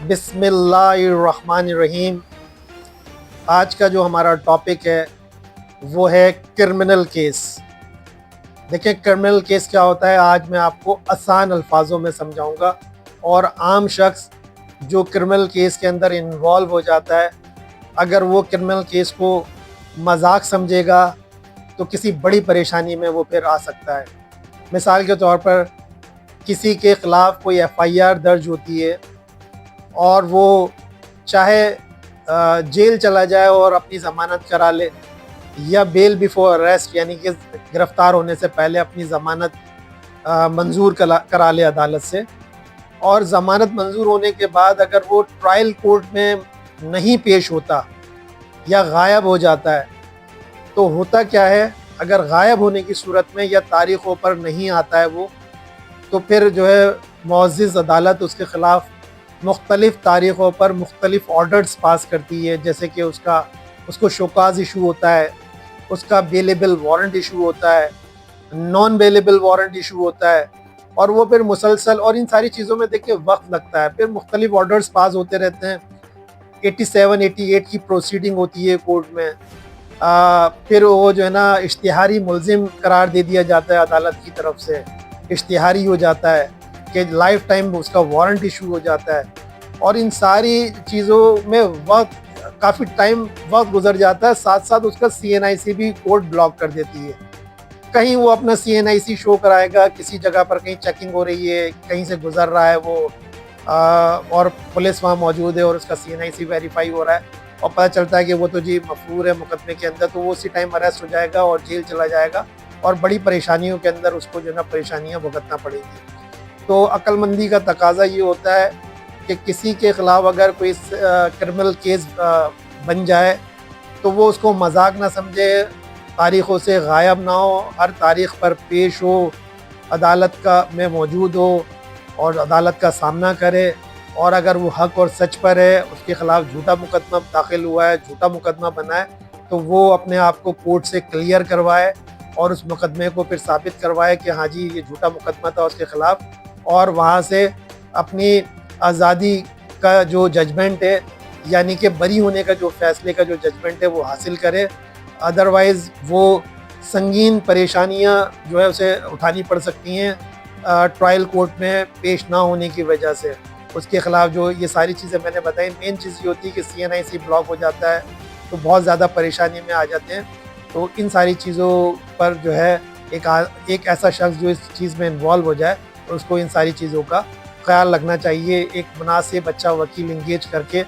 बिस्मिल्लाहिर्रहमानिर्रहीम। आज का जो हमारा टॉपिक है वो है क्रिमिनल केस। देखिए, क्रिमिनल केस क्या होता है आज मैं आपको आसान अल्फाजों में समझाऊंगा। और आम शख्स जो क्रिमिनल केस के अंदर इन्वॉल्व हो जाता है, अगर वो क्रिमिनल केस को मजाक समझेगा तो किसी बड़ी परेशानी में वो फिर आ सकता है। मिसाल के तौर पर किसी के ख़िलाफ़ कोई FIR दर्ज होती है और वो चाहे जेल चला जाए और अपनी ज़मानत करा ले, या बेल बिफोर अरेस्ट यानी कि गिरफ़्तार होने से पहले अपनी ज़मानत मंजूर करा ले अदालत से। और ज़मानत मंजूर होने के बाद अगर वो ट्रायल कोर्ट में नहीं पेश होता या गायब हो जाता है, तो होता क्या है, अगर गायब होने की सूरत में या तारीख़ों पर नहीं आता है वो, तो फिर जो है मुअज़्ज़िज़ अदालत उसके ख़िलाफ़ मुख्तलिफ़ तारीख़ों पर मुख्तलिफ़ ऑर्डर्स पास करती है। जैसे कि उसको शोकाज़ इशू होता है, उसका बेलेबल वारंट इशू होता है, नॉन बेलेबल वारंट इशू होता है, और वो फिर मुसलसल, और इन सारी चीज़ों में देखिए वक्त लगता है। फिर मुख्तलिफ़ ऑर्डर्स पास होते रहते हैं। 87-88 की प्रोसीडिंग होती है कोर्ट में। फिर वो जो है ना इश्तिहारी मुल्ज़िम करार दे दिया जाता है अदालत की तरफ से, इश्तिहारी हो जाता है कि लाइफ टाइम उसका वारंट इशू हो जाता है। और इन सारी चीज़ों में काफ़ी टाइम वक्त गुजर जाता है। साथ साथ उसका CNIC भी कोर्ट ब्लॉक कर देती है। कहीं वो अपना CNIC शो कराएगा, किसी जगह पर कहीं चेकिंग हो रही है, कहीं से गुजर रहा है वो, और पुलिस वहाँ मौजूद है और उसका CNIC वेरीफाई हो रहा है, और पता चलता है कि वो तो जी मफरूर है मुकदमे के अंदर, तो वो उसी टाइम अरेस्ट हो जाएगा और जेल चला जाएगा, और बड़ी परेशानियों के अंदर उसको जो है ना परेशानियाँ भुगतना पड़ेंगी। तो अक्लमंदी का तकाजा ये होता है कि किसी के ख़िलाफ़ अगर कोई क्रिमिनल केस बन जाए तो वो उसको मजाक ना समझे, तारीख़ों से गायब ना हो, हर तारीख़ पर पेश हो, अदालत में मौजूद हो और अदालत का सामना करे। और अगर वो हक़ और सच पर है, उसके ख़िलाफ़ झूठा मुकदमा दाखिल हुआ है, झूठा मुकदमा बना है, तो वो अपने आप को कोर्ट से क्लियर करवाए और उस मुकदमे को फिर साबित करवाए कि हाँ जी ये झूठा मुकदमा था उसके ख़िलाफ़, और वहाँ से अपनी आज़ादी का जो जजमेंट है, यानी कि बरी होने का जो फ़ैसले का जो जजमेंट है वो हासिल करे। अदरवाइज़ वो संगीन परेशानियाँ जो है उसे उठानी पड़ सकती हैं ट्रायल कोर्ट में पेश ना होने की वजह से। उसके ख़िलाफ़ जो ये सारी चीज़ें मैंने बताई, मेन चीज़ ये होती है कि CNIC ब्लॉक हो जाता है, तो बहुत ज़्यादा परेशानी में आ जाते हैं। तो इन सारी चीज़ों पर जो है एक ऐसा शख्स जो इस चीज़ में इन्वॉल्व हो जाए, तो उसको इन सारी चीज़ों का ख्याल रखना चाहिए। एक मुनासिब अच्छा वकील इंगेज करके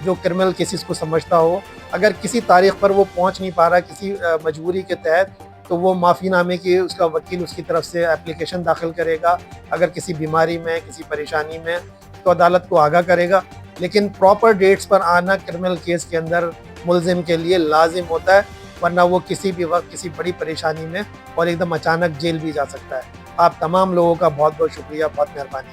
जो क्रिमिनल केसेस को समझता हो, अगर किसी तारीख़ पर वो पहुंच नहीं पा रहा किसी मजबूरी के तहत, तो वो माफ़ीनामे की उसका वकील उसकी तरफ से एप्लीकेशन दाखिल करेगा। अगर किसी बीमारी में, किसी परेशानी में, तो अदालत को आगाह करेगा। लेकिन प्रॉपर डेट्स पर आना क्रिमिनल केस के अंदर मुल्ज़िम के लिए लाजिम होता है, वरना वो किसी भी वक्त किसी बड़ी परेशानी में और एकदम अचानक जेल भी जा सकता है। आप तमाम लोगों का बहुत बहुत शुक्रिया, बहुत मेहरबानी।